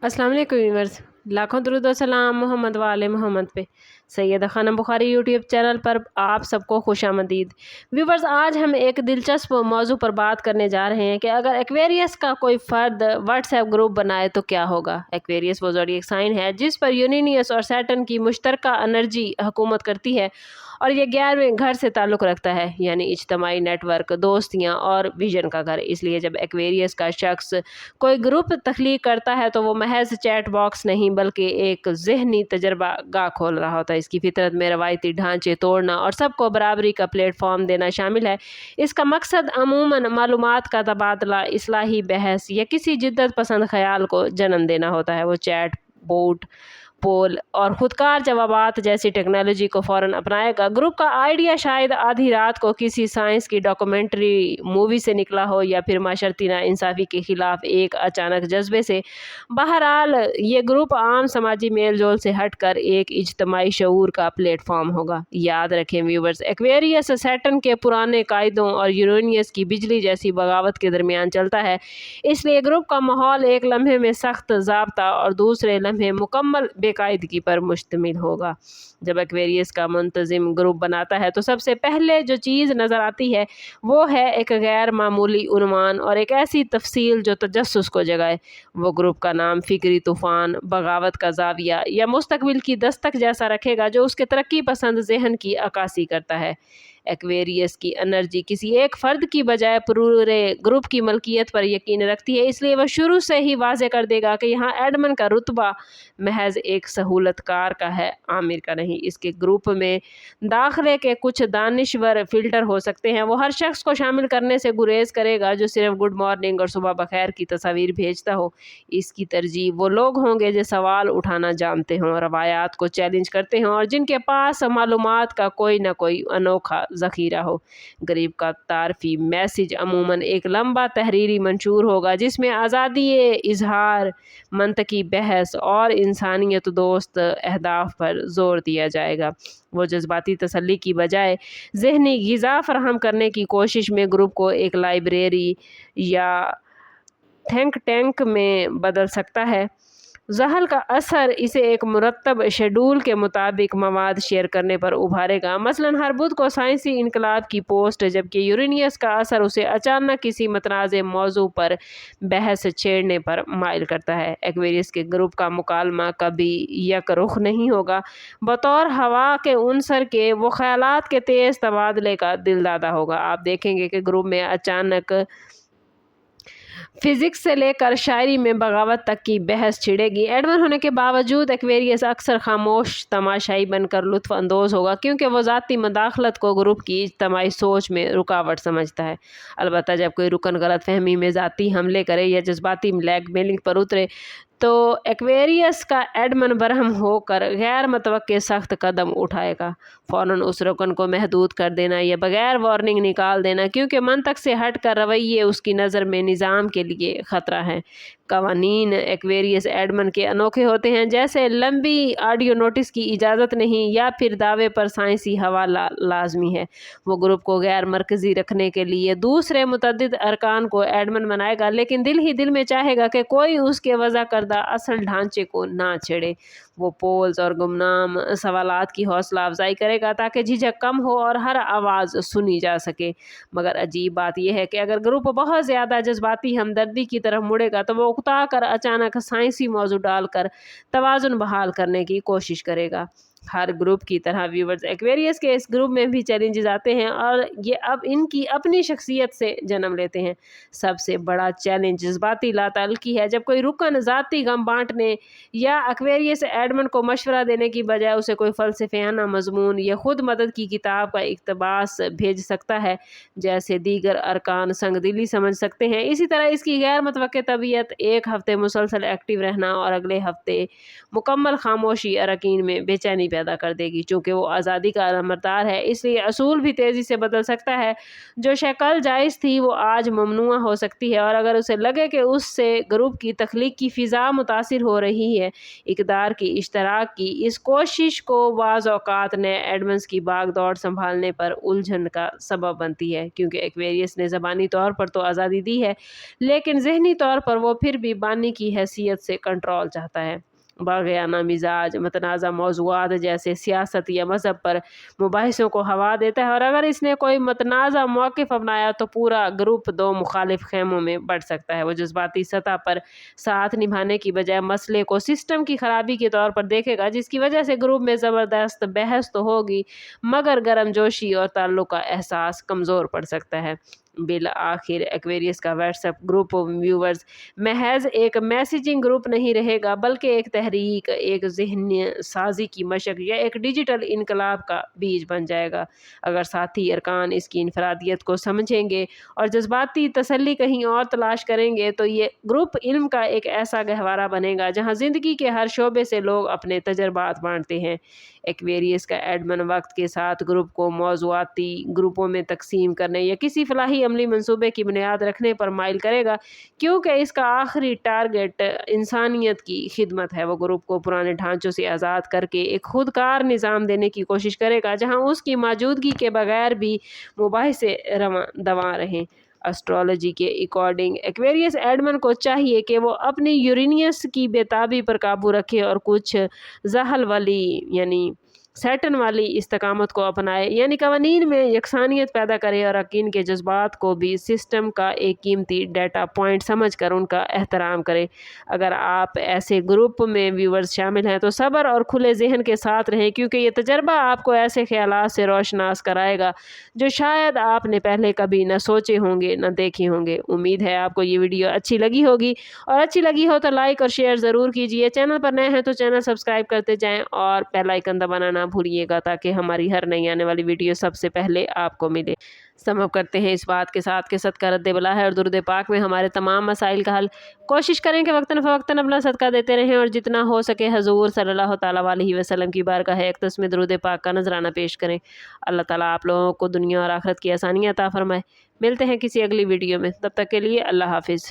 अस्सलाम वालेकुम व्यूअर्स, लाखों दरूद व सलाम मोहम्मद वाले मोहम्मद पे। सैयदा खानम बुखारी यूट्यूब चैनल पर आप सबको खुशामदीद। व्यूअर्स, आज हम एक दिलचस्प मौजू पर बात करने जा रहे हैं कि अगर एक्वेरियस का कोई फ़र्द व्हाट्सएप ग्रुप बनाए तो क्या होगा। एक्वेरियस वो ज़ोडिएक साइन है जिस पर यूरेनस और सैटर्न की मुश्तरका एनर्जी हुकूमत करती है और ये 11वें घर से ताल्लुक़ रखता है, यानी इज्तमाही नेटवर्क, दोस्तियाँ और विजन का घर। इसलिए जब एक्वेरियस का शख्स कोई ग्रुप तख्लीक करता है तो वो महज चैट बॉक्स नहीं बल्कि एक ज़हनी तजर्बा गाह खोल रहा होता है। इसकी फितरत में रवायती ढांचे तोड़ना और सबको बराबरी का प्लेटफॉर्म देना शामिल है। इसका मकसद अमूमन मालूमात का तबादला, इस्लाही बहस या किसी जिद्दत पसंद ख्याल को जन्म देना होता है। वो चैट बोट, पोल और खुदकार जवाबात जैसी टेक्नोलॉजी को फ़ौरन अपनाएगा। ग्रुप का आइडिया शायद आधी रात को किसी साइंस की डॉक्यूमेंट्री मूवी से निकला हो या फिर माशरती नाइंसाफ़ी के ख़िलाफ़ एक अचानक जज्बे से। बहरहाल ये ग्रुप आम समाजी मेल जोल से हट कर एक इज्तमाही शऊर का प्लेटफॉर्म होगा। याद रखें व्यूवर्स, एक्वेरियस सैटर्न के पुराने कायदों और यूरेनियस की बिजली जैसी बगावत के दरमियान चलता है। इसलिए ग्रुप का माहौल एक लम्हे में सख्त ज़ाब्ता और दूसरे लम्हे मुकम्मल बेकायदगी पर मुश्तमिल होगा। जब एक्वेरियस का मुंतज़िम ग्रुप बनाता है तो सबसे पहले जो चीज़ नज़र आती है वो है एक गैर मामूली उन्वान और एक ऐसी तफसील जो तजस्सुस को जगाए। वो ग्रुप का नाम फ़िक्री तूफ़ान, बगावत का ज़ाविया या मुस्तकबिल की दस्तक जैसा रखेगा जो उसके तरक्की पसंद ज़हन की अक्कासी करता है। एक्वेरियस की एनर्जी किसी एक फ़र्द की बजाय पूरे ग्रुप की मलकियत पर यकीन रखती है। इसलिए वह शुरू से ही वाज़े कर देगा कि यहाँ एडमिन का रुतबा महज एक सहूलतकार का है, आमिर का नहीं। इसके ग्रुप में दाखिले के कुछ दानिश्वर फ़िल्टर हो सकते हैं। वो हर शख्स को शामिल करने से गुरेज करेगा जो सिर्फ गुड मॉर्निंग और सुबह बखैर की तस्वीर भेजता हो। इसकी तरजीह वो लोग होंगे जो सवाल उठाना जानते हों, रवायात को चैलेंज करते हों और जिनके पास मालूमात का कोई ना कोई अनोखा ज़ख़ीरा हो। गरीब का तारफ़ी मैसेज अमूमन एक लंबा तहरीरी मंशूर होगा जिसमें आज़ादी इज़हार, मंतकी बहस और इंसानियत दोस्त अहदाफ पर ज़ोर दिया जाएगा। वो जज्बाती तसल्ली की बजाय ज़हनी ग़िज़ा फ़राहम करने की कोशिश में ग्रुप को एक लाइब्रेरी या थिंक टैंक में बदल सकता है। ज़हल का असर इसे एक मुरत्तब शेड्यूल के मुताबिक मवाद शेयर करने पर उभारेगा। मसलन हर बुध को साइंसी इनकलाब की पोस्ट, जबकि यूरेनियस का असर उसे अचानक किसी मतनाज़े मौजू पर बहस छेड़ने पर माइल करता है। एक्वेरियस के ग्रुप का मुकालमा कभी यकरुख नहीं होगा। बतौर हवा के उनसर के वो ख्यालात के तेज़ तबादले का दिलदादा होगा। आप देखेंगे कि ग्रुप में अचानक फ़िज़िक्स से लेकर शायरी में बगावत तक की बहस छिड़ेगी। एडमिन होने के बावजूद एक्वेरियस अक्सर खामोश तमाशाई बनकर लुत्फ़ अंदोज़ होगा क्योंकि वो ज़ाती मदाखलत को ग्रुप की इज्तमाही सोच में रुकावट समझता है। अलबत्ता जब कोई रुकन गलत फ़हमी में ज़ाती हमले करे या जज्बाती ब्लैकमेलिंग पर उतरे तो एक्वेरियस का एडमिन बरहम होकर गैर मतवक्के सख्त कदम उठाएगा। फ़ौरन उस रुकन को महदूद कर देना या बगैर वार्निंग निकाल देना, क्योंकि मंतक से हट कर रवैये उसकी नज़र में निज़ाम के लिए ख़तरा है। कवानीन एक्वेरियस एडमिन के अनोखे होते हैं, जैसे लंबी ऑडियो नोटिस की इजाज़त नहीं या फिर दावे पर साइंसी हवाला लाजमी है। वो ग्रुप को गैर मरकज़ी रखने के लिए दूसरे मुतअद्दिद अरकान को एडमिन बनाएगा, लेकिन दिल ही दिल में चाहेगा कि कोई उसके वज़ा करदा असल ढांचे को ना छेड़े। वो पोल्स और गुमनाम सवालात की हौसला अफजाई करेगा ताकि झिझक कम हो और हर आवाज़ सुनी जा सके। मगर अजीब बात यह है कि अगर ग्रुप बहुत ज़्यादा जज्बाती हमदर्दी की तरफ मुड़ेगा तो वो उकता कर अचानक साइंसी मौजू डालकर तवाज़ुन बहाल करने की कोशिश करेगा। हर ग्रुप की तरह व्यूवर्स, एक्वेरियस के इस ग्रुप में भी चैलेंजेस आते हैं और ये अब इनकी अपनी शख्सियत से जन्म लेते हैं। सबसे बड़ा चैलेंज जज्बाती लाताल्लुकी है। जब कोई रुकन ज़ाती गम बांटने या एक्वेरियस एडमिन को मशवरा देने की बजाय उसे कोई फ़लसफ़ाना मज़मून या खुद मदद की किताब का इक़्तिबास भेज सकता है, जैसे दीगर अरकान संगदिली समझ सकते हैं। इसी तरह इसकी गैर मुतवक्के तबीयत, एक हफ़्ते मुसलसल एक्टिव रहना और अगले हफ़्ते मुकम्मल खामोशी अरकीन में बेचैनी پیدا کر دے گی۔ چونکہ وہ آزادی کا علمبردار ہے، اس لیے اصول بھی تیزی سے بدل سکتا ہے۔ جو شے کل جائز تھی وہ آج ممنوع ہو سکتی ہے، اور اگر اسے لگے کہ اس سے گروپ کی تخلیق کی فضا متاثر ہو رہی ہے، اقدار کی اشتراک کی اس کوشش کو بعض اوقات نئے ایڈمنز کی باغ دوڑ سنبھالنے پر الجھن کا سبب بنتی ہے، کیونکہ ایکویریس نے زبانی طور پر تو آزادی دی ہے، لیکن ذہنی طور پر وہ پھر بھی بانی کی حیثیت سے کنٹرول چاہتا ہے۔ باغیانہ مزاج متنازع موضوعات جیسے سیاست یا مذہب پر مباحثوں کو ہوا دیتا ہے، اور اگر اس نے کوئی متنازع موقف اپنایا تو پورا گروپ دو مخالف خیموں میں بٹ سکتا ہے۔ وہ جذباتی سطح پر ساتھ نبھانے کی بجائے مسئلے کو سسٹم کی خرابی کے طور پر دیکھے گا، جس کی وجہ سے گروپ میں زبردست بحث تو ہوگی مگر گرم جوشی اور تعلق کا احساس کمزور پڑ سکتا ہے۔ بالآخر ایکویریس کا واٹس ایپ گروپ ویورز محض ایک میسیجنگ گروپ نہیں رہے گا، بلکہ ایک تحریک، ایک ذہن سازی کی مشق یا ایک ڈیجیٹل انقلاب کا بیج بن جائے گا۔ اگر ساتھی ارکان اس کی انفرادیت کو سمجھیں گے اور جذباتی تسلی کہیں اور تلاش کریں گے تو یہ گروپ علم کا ایک ایسا گہوارہ بنے گا جہاں زندگی کے ہر شعبے سے لوگ اپنے تجربات بانٹتے ہیں۔ ایکویریس کا ایڈمن وقت کے ساتھ گروپ کو موضوعاتی گروپوں میں تقسیم کرنے یا کسی فلاحی عملی منصوبے کی بنیاد رکھنے پر مائل کرے گا، کیونکہ اس کا آخری ٹارگٹ انسانیت کی خدمت ہے۔ وہ گروپ کو پرانے ڈھانچوں سے آزاد کر کے ایک خودکار نظام دینے کی کوشش کرے گا جہاں اس کی موجودگی کے بغیر بھی مباحثے رواں دواں رہیں۔ اسٹرالوجی کے اکارڈنگ ایکویریس ایڈمن کو چاہیے کہ وہ اپنی یورینیس کی بے تابی پر قابو رکھے اور کچھ زحل والی یعنی سیٹن والی استقامت کو اپنائے، یعنی قوانین میں یکسانیت پیدا کرے اور یقین کے جذبات کو بھی سسٹم کا ایک قیمتی ڈیٹا پوائنٹ سمجھ کر ان کا احترام کرے۔ اگر آپ ایسے گروپ میں ویورز شامل ہیں تو صبر اور کھلے ذہن کے ساتھ رہیں، کیونکہ یہ تجربہ آپ کو ایسے خیالات سے روشناس کرائے گا جو شاید آپ نے پہلے کبھی نہ سوچے ہوں گے نہ دیکھے ہوں گے۔ امید ہے آپ کو یہ ویڈیو اچھی لگی ہوگی، اور اچھی لگی ہو تو لائک اور شیئر ضرور کیجیے۔ چینل پر نئے ہیں تو چینل سبسکرائب کرتے جائیں اور بیل آئیکن دبانا نہ بھولیے گا تاکہ ہماری ہر نئی آنے والی ویڈیو سب سے پہلے آپ کو ملے۔ سم اپ کرتے ہیں اس بات کے ساتھ کہ صدقہ رد بلا ہے اور درود پاک میں ہمارے تمام مسائل کا حل۔ کوشش کریں کہ وقتاً فوقتاً اپنا صدقہ دیتے رہیں اور جتنا ہو سکے حضور صلی اللہ تعالیٰ علیہ وسلم کی بارگاہ اقدس میں درود پاک کا نذرانہ پیش کریں۔ اللہ تعالیٰ آپ لوگوں کو دنیا اور آخرت کی آسانیاں عطا فرمائے۔ ملتے ہیں کسی اگلی ویڈیو میں، تب تک کے لیے اللہ حافظ۔